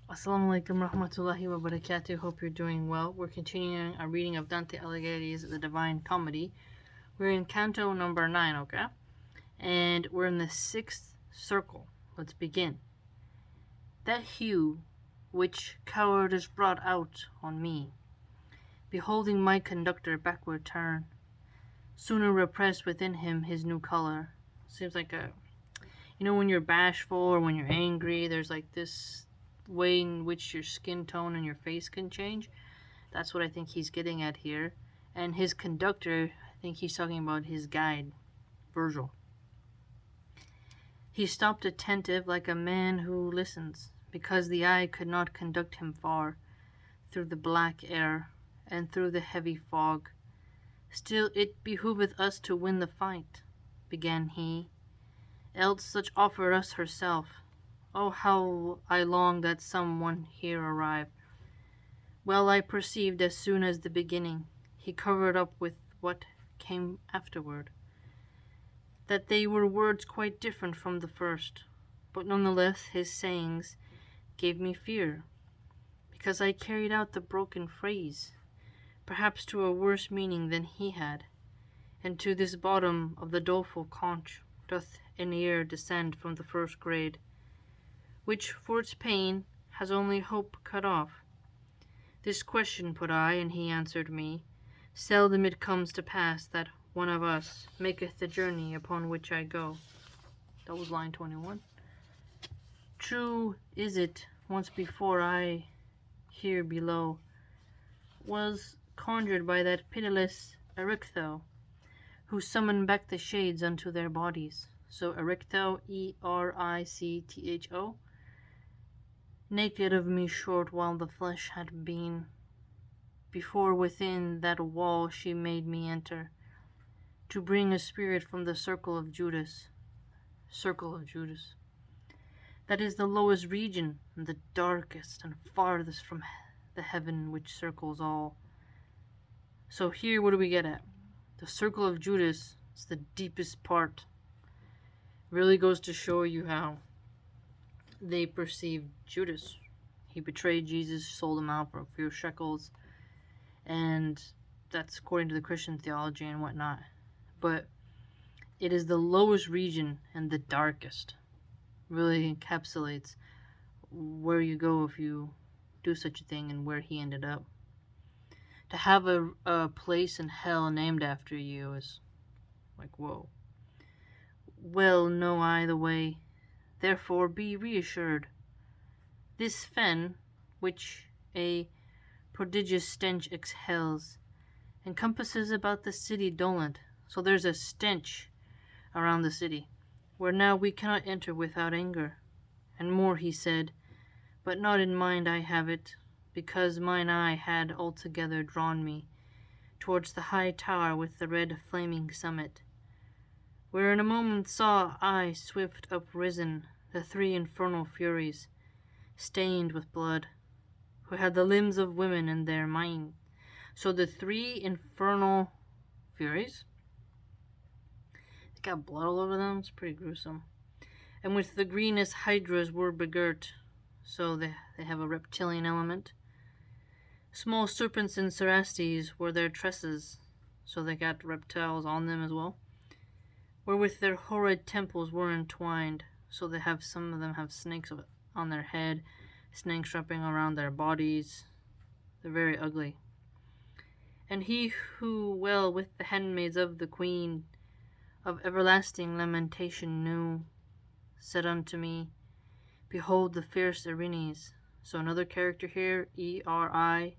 Assalamu alaikum rahmatullahi wa barakatuh. Hope you're doing well. We're continuing our reading of Dante Alighieri's The Divine Comedy. We're in canto number 9, okay? And we're in the 6th circle. Let's begin. That hue which cowardice brought out on me, beholding my conductor backward turn, sooner repressed within him his new color. Seems like when you're bashful or when you're angry, there's like this way in which your skin tone and your face can change. That's what I think he's getting at here. And his conductor, I think he's talking about his guide, Virgil. He stopped attentive like a man who listens, because the eye could not conduct him far, through the black air and through the heavy fog. Still it behoveth us to win the fight, began he, else such offer us herself. Oh, how I long that some one here arrive. Well I perceived as soon as the beginning, he covered up with what came afterward, that they were words quite different from the first, but nonetheless his sayings gave me fear, because I carried out the broken phrase, perhaps to a worse meaning than he had, and to this bottom of the doleful conch doth an ear descend from the first grade, which for its pain has only hope cut off. This question put I, and he answered me, seldom it comes to pass that one of us maketh the journey upon which I go. That was line 21. True is it, once before I, here below, was conjured by that pitiless Erictho, who summoned back the shades unto their bodies. So Erictho, Erictho, naked of me short while the flesh had been, before within that wall she made me enter, to bring a spirit from the circle of Judas. That is the lowest region, and the darkest and farthest from the heaven which circles all. So here, what do we get at? The circle of Judas is the deepest part. Really goes to show you how they perceived Judas. He betrayed Jesus, sold him out for a few shekels, and that's according to the Christian theology and whatnot. But it is the lowest region and the darkest. Really encapsulates where you go if you do such a thing and where he ended up. To have a place in hell named after you is like, whoa. Well know I the way, therefore be reassured. This fen, which a prodigious stench exhales, encompasses about the city dolent. So there's a stench around the city, where now we cannot enter without anger. And more he said, but not in mind I have it, because mine eye had altogether drawn me towards the high tower with the red flaming summit, where in a moment saw I swift uprisen the three infernal furies, stained with blood, who had the limbs of women in their mind. So the three infernal furies, they got blood all over them. It's pretty gruesome. And with the greenest hydras were begirt, so they have a reptilian element. Small serpents and cerastes were their tresses, so they got reptiles on them as well. Wherewith their horrid temples were entwined, so they have, some of them have snakes on their head, snakes wrapping around their bodies. They're very ugly. And he who well with the handmaids of the queen of everlasting lamentation knew, said unto me, behold the fierce Erinnys. So another character here, Erinnys.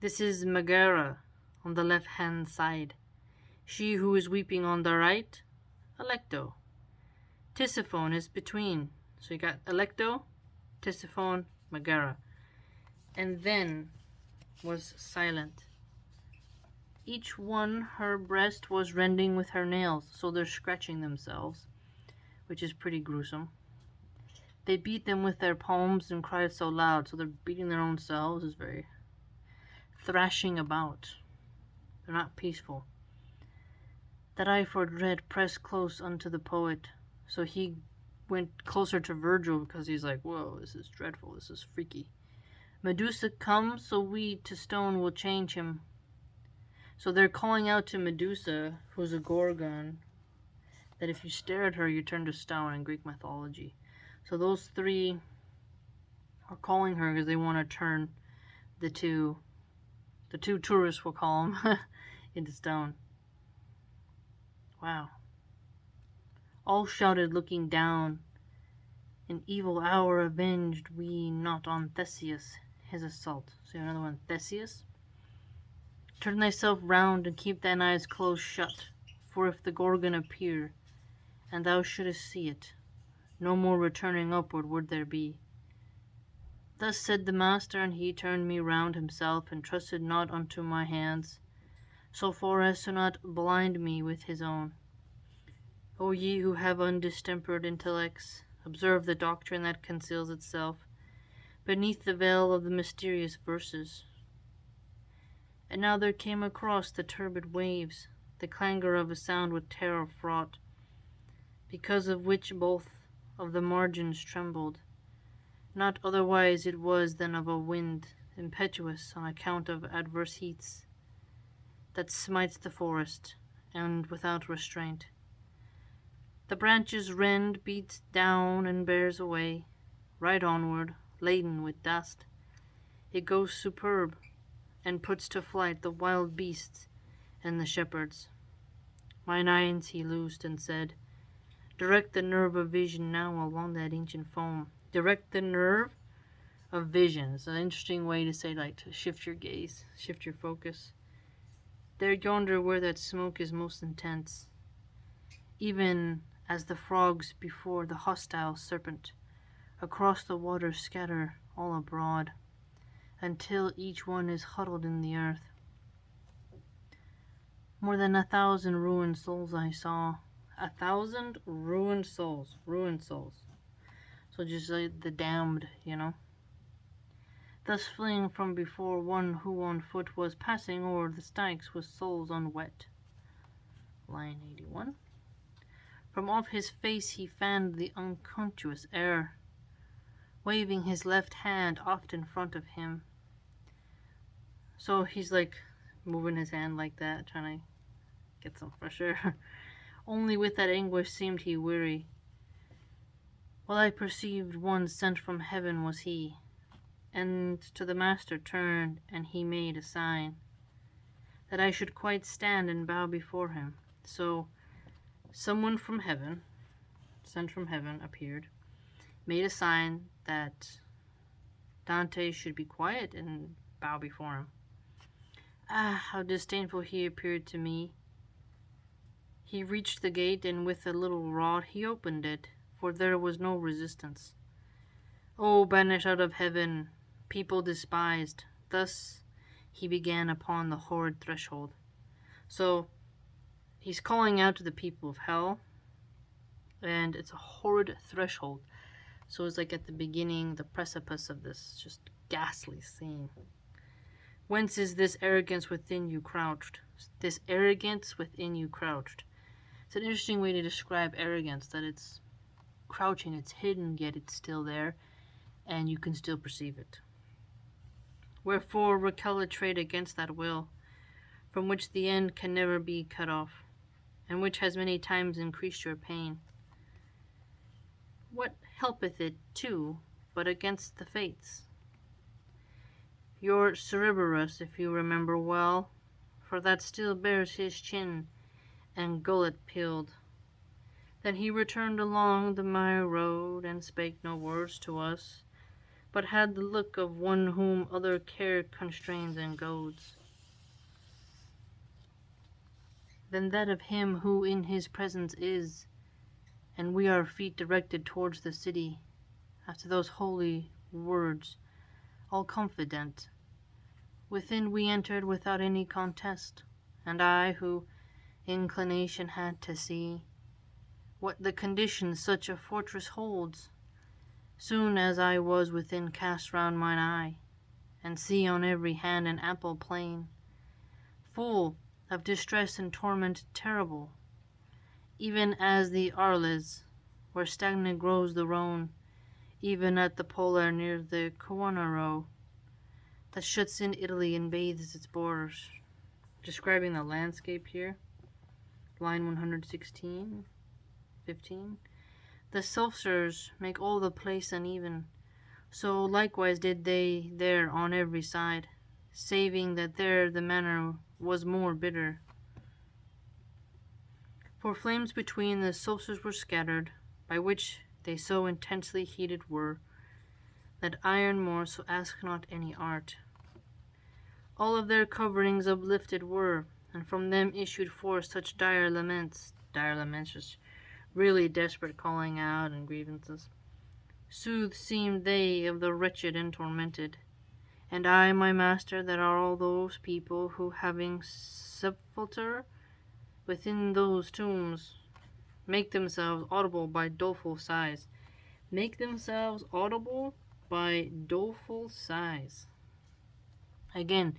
This is Megara on the left hand side. She who is weeping on the right, Alecto. Tisiphone is between. So you got Alecto, Tisiphone, Megara. And then was silent. Each one her breast was rending with her nails, so they're scratching themselves, which is pretty gruesome. They beat them with their palms and cried so loud, so they're beating their own selves. Is very thrashing about. They're not peaceful. That I for dread pressed close unto the poet, so he went closer to Virgil because he's like, whoa, this is dreadful, this is freaky. Medusa comes, so we to stone will change him. So they're calling out to Medusa, who's a gorgon, that if you stare at her, you turn to stone in Greek mythology. So those three are calling her because they want to turn the two tourists, we'll call them, into stone. Wow. All shouted, looking down, "An evil hour avenged we not on Theseus his assault." So another one, Theseus. "Turn thyself round and keep thine eyes close shut, for if the Gorgon appear, and thou shouldest see it, no more returning upward would there be." Thus said the master, and he turned me round himself, and trusted not unto my hands, so far as to not blind me with his own. O ye who have undistempered intellects, observe the doctrine that conceals itself beneath the veil of the mysterious verses. And now there came across the turbid waves the clangor of a sound with terror fraught, because of which both of the margins trembled. Not otherwise it was than of a wind impetuous on account of adverse heats, that smites the forest, and without restraint. The branches rend, beats down, and bears away, right onward, laden with dust. It goes superb, and puts to flight the wild beasts and the shepherds. Mine eyes he loosed, and said, "Direct the nerve of vision now along that ancient foam." Direct the nerve of vision. It's an interesting way to say, like, to shift your gaze, shift your focus. There yonder where that smoke is most intense, even as the frogs before the hostile serpent, across the waters scatter all abroad, until each one is huddled in the earth. More than 1,000 ruined souls I saw. 1,000 ruined souls. So just like the damned, Thus fleeing from before one who on foot was passing o'er the stakes with souls unwet. Line 81. From off his face he fanned the unconscious air, waving his left hand oft in front of him. So he's like moving his hand like that, trying to get some fresh air. Only with that anguish seemed he weary. Well, I perceived one sent from heaven was he, and to the master turned, and he made a sign that I should quite stand and bow before him. So someone from heaven, sent from heaven, appeared, made a sign that Dante should be quiet and bow before him. Ah, how disdainful he appeared to me. He reached the gate, and with a little rod he opened it, for there was no resistance. "Oh, banished out of heaven, people despised," thus he began upon the horrid threshold. So he's calling out to the people of hell, and it's a horrid threshold. So it's like at the beginning, the precipice of this just ghastly scene. "Whence is this arrogance within you crouched? This arrogance within you crouched." It's an interesting way to describe arrogance, that it's crouching, it's hidden, yet it's still there, and you can still perceive it. "Wherefore recalitrate against that will, from which the end can never be cut off, and which has many times increased your pain. What helpeth it, too, but against the fates? Your Cerberus, if you remember well, for that still bears his chin and gullet peeled. Then he returned along the mire road, and spake no words to us, but had the look of one whom other care constrains and goads, than that of him who in his presence is, and we our feet directed towards the city, after those holy words, all confident. Within we entered without any contest, and I, who inclination had to see what the conditions such a fortress holds, soon as I was within cast round mine eye, and see on every hand an ample plain, full of distress and torment terrible, even as the Arles where stagnant grows the Rhone, even at the polar near the Coanaro, that shuts in Italy and bathes its borders. Describing the landscape here, line 116, 15. The sulphurs make all the place uneven, so likewise did they there on every side, saving that there the manner was more bitter. For flames between the sulphurs were scattered, by which they so intensely heated were, that iron more so ask not any art. All of their coverings uplifted were, and from them issued forth such dire laments, just really desperate calling out and grievances. Soothed seemed they of the wretched and tormented. And I, my master, that are all those people who, having sepulture within those tombs, make themselves audible by doleful sighs. Make themselves audible by doleful sighs. Again,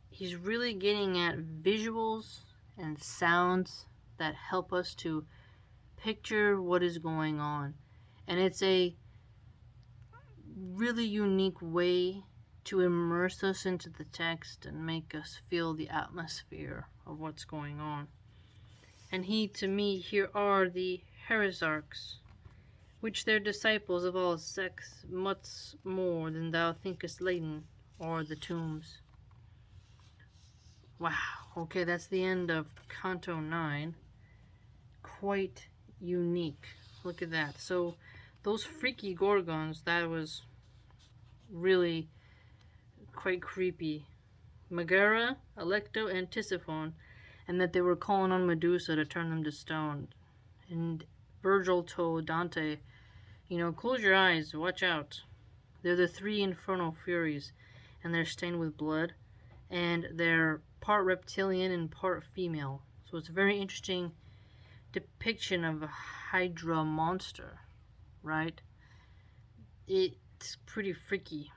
he's really getting at visuals and sounds that help us to picture what is going on. And it's a really unique way to immerse us into the text and make us feel the atmosphere of what's going on. And he, to me, here are the heresiarchs, which their disciples of all sects much more than thou thinkest laden, or the tombs. Wow, okay, that's the end of Canto 9. Quite unique. Look at that. So, those freaky gorgons, that was really quite creepy. Megara, Alecto, and Tisiphone, and that they were calling on Medusa to turn them to stone. And Virgil told Dante, close your eyes, watch out. They're the three infernal furies, and they're stained with blood, and they're part reptilian and part female. So it's a very interesting depiction of a Hydra monster, right? It's pretty freaky.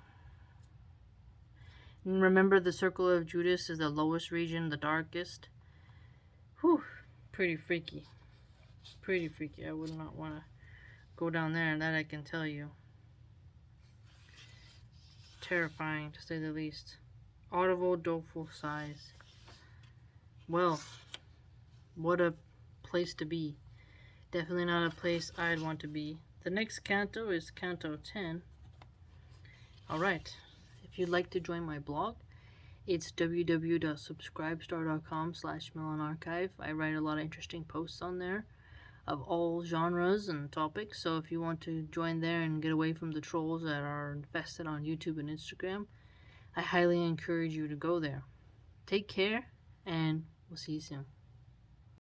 And remember, the Circle of Judas is the lowest region, the darkest. Whew, pretty freaky. Pretty freaky. I would not want to go down there, that I can tell you. Terrifying, to say the least. Audible, doleful sighs. Well, what a place to be. Definitely not a place I'd want to be. The next canto is Canto 10. Alright, if you'd like to join my blog, it's www.subscribestar.com/MilahanArchive. I write a lot of interesting posts on there of all genres and topics, so if you want to join there and get away from the trolls that are infested on YouTube and Instagram, I highly encourage you to go there. Take care, and we'll see you soon.